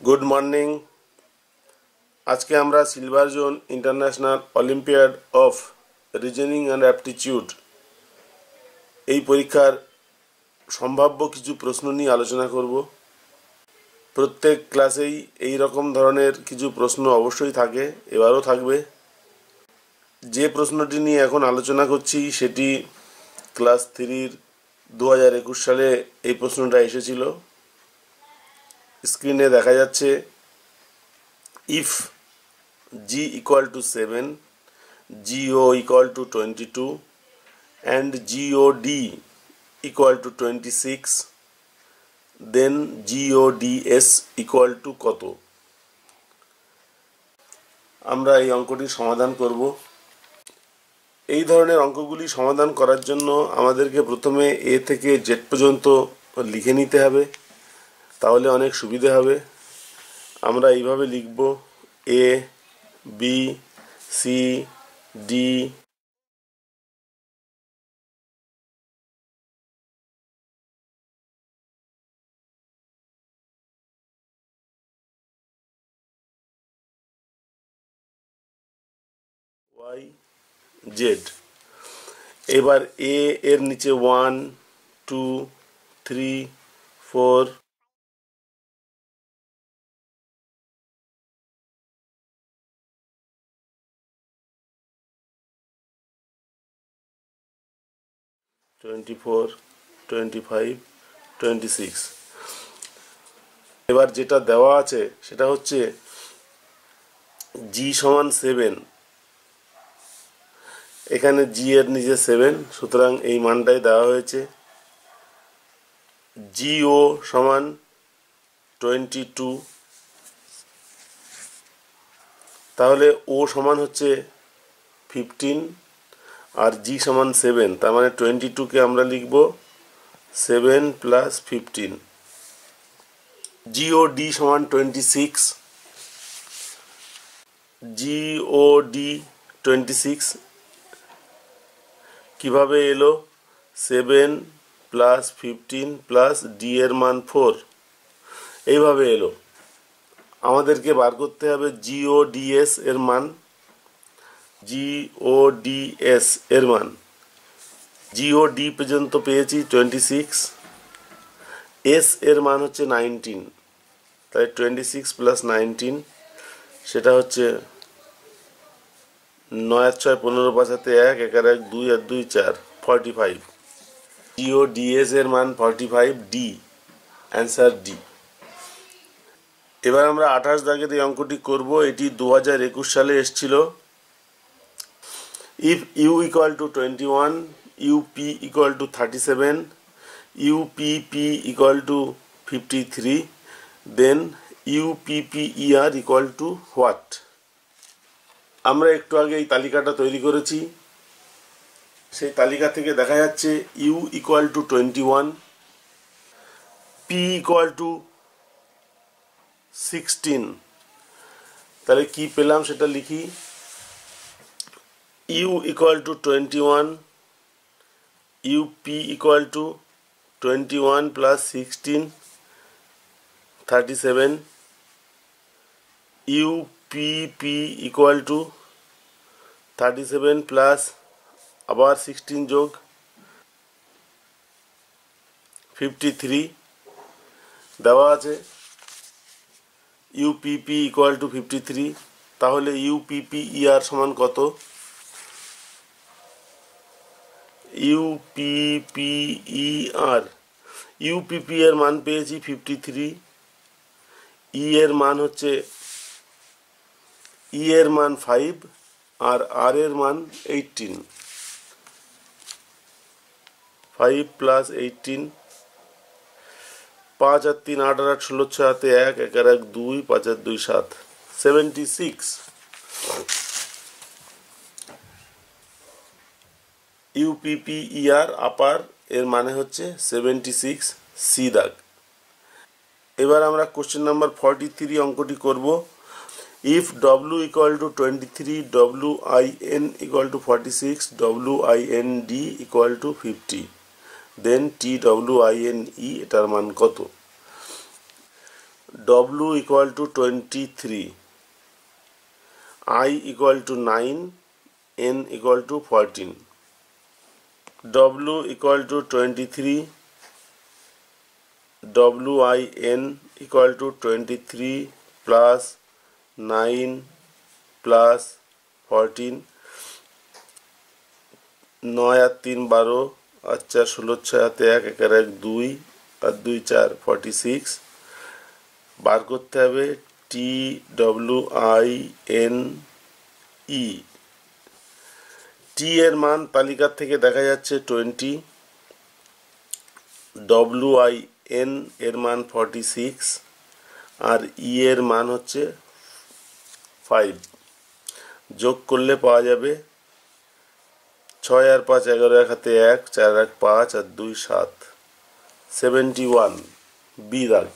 Good morning. আজকে আমরা silver zone international olympiad of reasoning and aptitude এই পরীক্ষার সম্ভাব্য কিছু প্রশ্ন নিয়ে আলোচনা করব। প্রত্যেক ক্লাসেই এই রকম ধরনের কিছু প্রশ্ন অবশ্যই থাকে, এবারও থাকবে। যে প্রশ্নটি নিয়ে এখন আলোচনা করছি সেটি ক্লাস 3-র 2021 সালে এই প্রশ্নটা এসেছিল। স্ক্রিনে দেখা যাচ্ছে, if g equal to 7, go equal to 22 and god equal to 26, then gods equal to কত? আমরা এই অঙ্কটির সমাধান করব। এই ধরনের অঙ্কগুলি সমাধান করার জন্য আমাদেরকে প্রথমে এ থেকে জেড পর্যন্ত লিখে নিতে হবে, তাহলে অনেক সুবিধে হবে। আমরা এইভাবে লিখব: A, B, C, D, Y, Z. এবার এ এর নিচে 1, 2, 3, 4, 24, 25, 26। এবার যেটা দেওয়া আছে সেটা হচ্ছে জি সমান 7। এখানে জি এর নিচে 7, সুতরাং এই মানটাই দেওয়া হয়েছে। জিও সমান 22, তাহলে ও সমান হচ্ছে 15 আর জি সমান 7, তার মানে 22কে আমরা লিখব 7 প্লাস 15। জিওডি সমান 26, জিওডি 26 কিভাবে এলো? 7 প্লাস 15 প্লাস ডি এর মান 4, এইভাবে এলো। আমাদেরকে বার করতে হবে জিওডিএস এর মান। জিওডিএস এর মান, জিওডি পর্যন্ত পেয়েছি 26, এস এর মান হচ্ছে 19, তাই 26 প্লাস 19 সেটা হচ্ছে 9 আর 6 15, 5 হাতে 1, 1 আর 1 2 আর 2 4, 45। জিওডিএস এর মান 45, ডি, অ্যান্সার ডি। এবার আমরা 28 দাগের এই অঙ্কটি করব। এটি 2021 সালে এসেছিল। if u equal to 21, up equal to 37, upp equal to 53, then upper equal to what? আমরা একটু আগে এই তালিকাটা তৈরি করেছি। সেই তালিকা থেকে দেখা যাচ্ছে u equal to 21, p equal to 16। তাহলে কি পেলাম সেটা লিখি। u equal to 21, up equal to 21 plus 16, 37, upp equal to 37 plus আবার 16 যোগ 53 দেওয়া আছে। upp equal to 53, তাহলে upper সমান কত? UPP এর মান পেয়েছি 53, ই এর মান হচ্ছে, ই এর মান 5 আর আর এর মান 18, 5 প্লাস 18, 5 আর 3 8 আর 8 16, 6 হাতে 1, 1 আর 1 2, 5 আর 2 7, 76। UPPER আপার এর মানে হচ্ছে 76, সি দাগ। এবার আমরা কোশ্চেন নাম্বার 43 অঙ্কটি করব। if w equal to 23, win equal to 46, wind equal to 50, then twine এটার মান কত? W equal to 23, I equal to 9, N equal to 14. W equal to 23, WIN equal to 23 plus 9 plus 14, 9 আর 3 12, আর 4 16, 6 হাতে 1, 1 আর 1 2, আর 2 4 46। বার করতে হবে TWINE। টি এর মান তালিকার থেকে দেখা যাচ্ছে 20, WIN এর মান 46, আর ই এর মান হচ্ছে 5। যোগ করলে পাওয়া যাবে 6 আর 5 11, 1 হাতে 1, 4 আর 1 5, আর 2 7, 71। বি দাগ।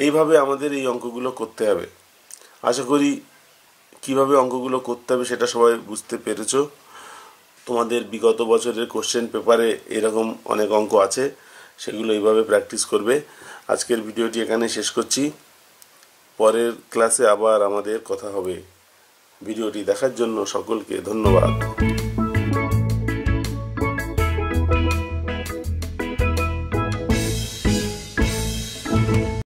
এইভাবে আমাদের এই অঙ্কগুলো করতে হবে। আশা করি কিভাবে অঙ্কগুলো করতে হবে সেটা সবাই বুঝতে পেরেছো। তোমাদের বিগত বছরের কোশ্চেন পেপারে এরকম অনেক অঙ্ক আছে, সেগুলো এইভাবে প্র্যাকটিস করবে। আজকের ভিডিওটি এখানে শেষ করছি। পরের ক্লাসে আবার আমাদের কথা হবে। ভিডিওটি দেখার জন্য সকলকে ধন্যবাদ।